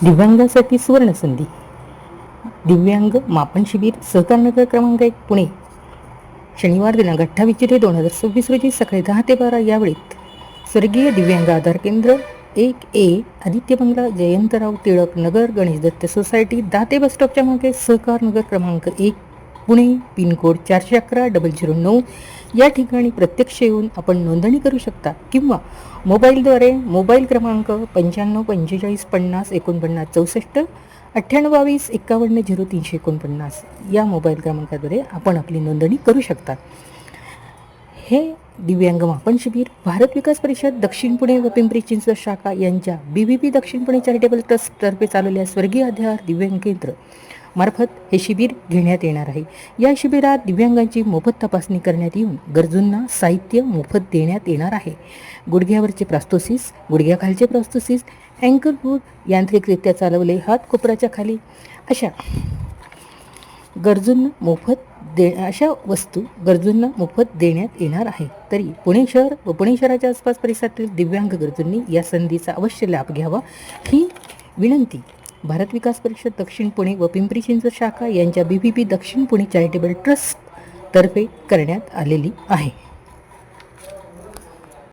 दिव्यांगांसाठी सुवर्णसंधी. दिव्यांग मापन शिबिर सहकारनगर क्रमांक 1 पुणे. शनिवार दिनांक 28 जुलै 2026 रोजी सकाळी 10 ते 12 या वेळेत स्वर्गीय दिव्यांग आधार केंद्र 1A आदित्य बंगला जयंतराव टिळक नगर गणेश दत्त सोसायटी दाते बस स्टॉपच्या मागे सहकार नगर क्रमांक 1 पुणे पिनकोड 411-009 या ठिकाणी प्रत्यक्ष येऊन आपण नोंदणी करू शकता किंवा मोबाईलद्वारे मोबाईल क्रमांक 9545504964 9822510349 या मोबाईल क्रमांकाद्वारे आपण आपली नोंदणी करू शकता. हे दिव्यांग मापन शिबिर भारत विकास परिषद दक्षिण पुणे व पिंपरी चिंचवड शाखा यांच्या BVP दक्षिण पुणे चॅरिटेबल ट्रस्टतर्फे चालवलेल्या स्वर्गीय आधार दिव्यांग केंद्र मार्फत हे शिबिर घेण्यात येणार आहे. या शिबिरात दिव्यांगांची मोफत तपासणी करण्यात येऊन गरजूंना साहित्य मोफत देण्यात येणार आहे. गुडघ्यावरचे प्रॉस्थेसिस, गुडघ्याखालचे प्रॉस्थेसिस, अँकल बूट, यांत्रिकरित्या चालवले हात कोपराच्या खाली अशा वस्तू गरजूंना मोफत देण्यात येणार आहे. तरी पुणे शहर व पुणे शहराच्या आसपास परिसरातील दिव्यांग गरजूंनी या संधीचा अवश्य लाभ घ्यावा ही विनंती भारत विकास परिषद दक्षिण पुणे व पिंपरी चिंचवड शाखा यांच्या BVP दक्षिण पुणे चॅरिटेबल ट्रस्ट तर्फे करण्यात आलेली आहे.